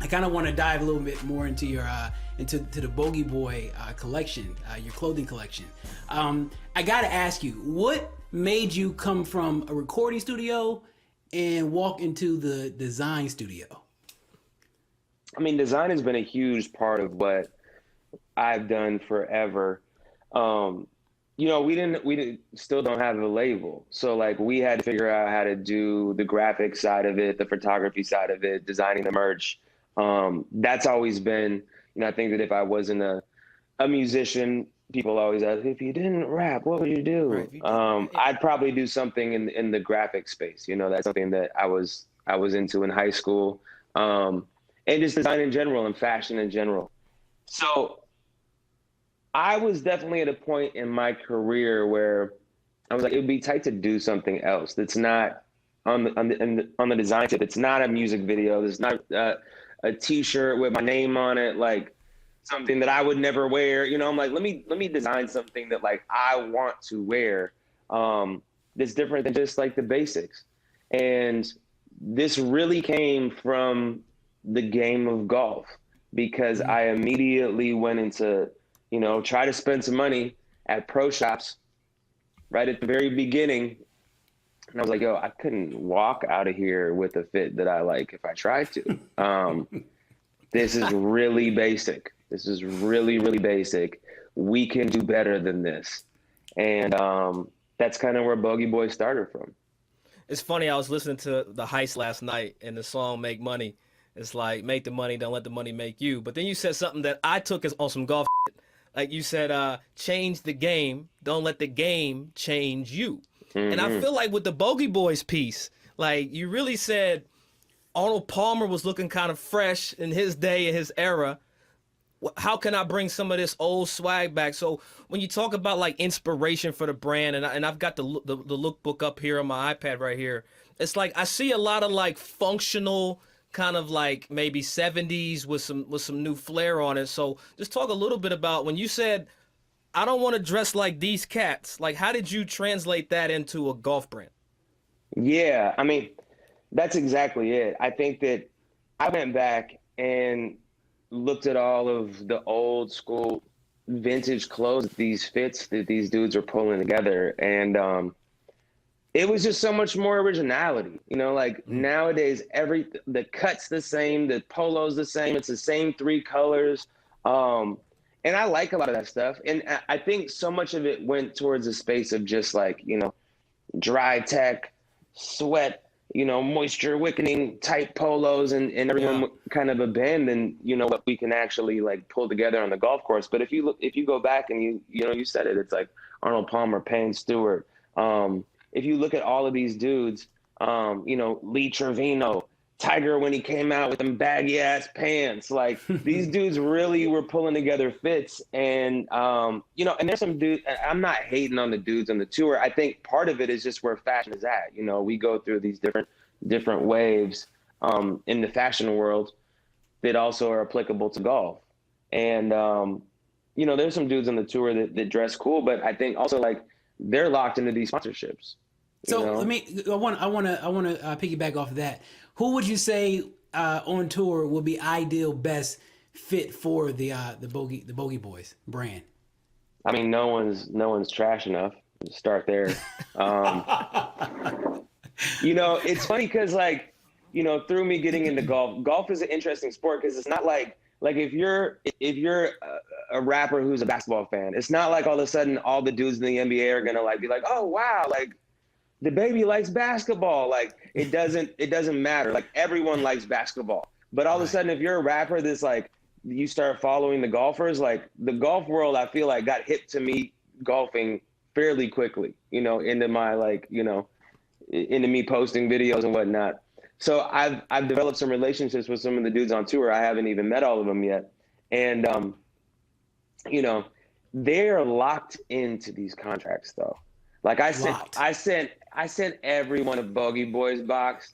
kind of want to dive a little bit more into your into the Bogey Boy collection, your clothing collection. I got to ask you, what made you come from a recording studio and walk into the design studio? I mean, design has been a huge part of what I've done forever. We still don't have a label. So like we had to figure out how to do the graphic side of it, the photography side of it, designing the merch. That's always been, I think that if I wasn't a musician, people always ask, if you didn't rap, what would you do? Right, I'd probably do something in the graphic space. That's something that I was into in high school. And just design in general and fashion in general. So I was definitely at a point in my career where I was like, it would be tight to do something else that's not on the design tip. It's not a music video. It's not a T-shirt with my name on it, like something that I would never wear. I'm like, let me design something that like I want to wear. That's different than just like the basics. And this really came from the game of golf, because I immediately went into, try to spend some money at pro shops right at the very beginning. And I was like, yo, I couldn't walk out of here with a fit that I like if I tried to. This is really basic. This is really, really basic. We can do better than this. And that's kind of where Bogey Boys started from. It's funny, I was listening to The Heist last night and the song Make Money. It's like, make the money, don't let the money make you. But then you said something that I took as on some golf shit. Like you said, change the game, don't let the game change you. Mm-hmm. And I feel like with the Bogey Boys piece, like you really said Arnold Palmer was looking kind of fresh in his day, in his era. How can I bring some of this old swag back? So when you talk about like inspiration for the brand, and I've got the lookbook up here on my iPad right here, it's like I see a lot of like functional kind of like maybe 70s with some new flair on it. So just talk a little bit about when you said, I don't want to dress like these cats. Like, how did you translate that into a golf brand? Yeah, I mean, that's exactly it. I think that I went back and looked at all of the old school vintage clothes, these fits that these dudes are pulling together. And it was just so much more originality, nowadays, the cut's the same, the polo's the same, it's the same 3 colors. And I like a lot of that stuff. And I think so much of it went towards a space of just like, dry tech, sweat, moisture wickening type polos, and everyone kind of abandoned, what we can actually like pull together on the golf course. But if you go back and you said it, it's like Arnold Palmer, Payne Stewart. If you look at all of these dudes, Lee Trevino, Tiger when he came out with them baggy ass pants, like these dudes really were pulling together fits. And, and there's some dudes, I'm not hating on the dudes on the tour. I think part of it is just where fashion is at. We go through these different waves in the fashion world that also are applicable to golf. And, there's some dudes on the tour that dress cool, but I think also like they're locked into these sponsorships. So I want to piggyback off of that. Who would you say on tour will be ideal best fit for the Bogey Boys brand? I mean, no one's trash enough. Start there. It's funny because through me getting into golf is an interesting sport because it's not like if you're a rapper who's a basketball fan, it's not like all of a sudden all the dudes in the NBA are gonna like be like, oh wow, like the baby likes basketball. Like it doesn't matter. Like everyone likes basketball. But all of a sudden, if you're a rapper that's like you start following the golfers, like the golf world, I feel like got hip to me golfing fairly quickly, into my into me posting videos and whatnot. So I've developed some relationships with some of the dudes on tour. I haven't even met all of them yet. And, they're locked into these contracts though. Like I sent everyone a Bogey Boys box.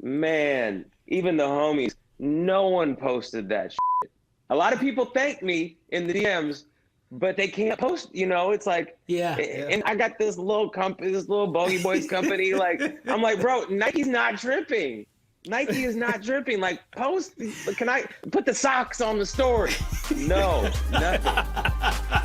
Man, even the homies, no one posted that shit. A lot of people thank me in the DMs, but they can't post, it's like, and I got this little company, this little Bogey Boys company. Like, I'm like, bro, Nike's not tripping. Nike is not dripping. Like, post, can I put the socks on the story? No, nothing.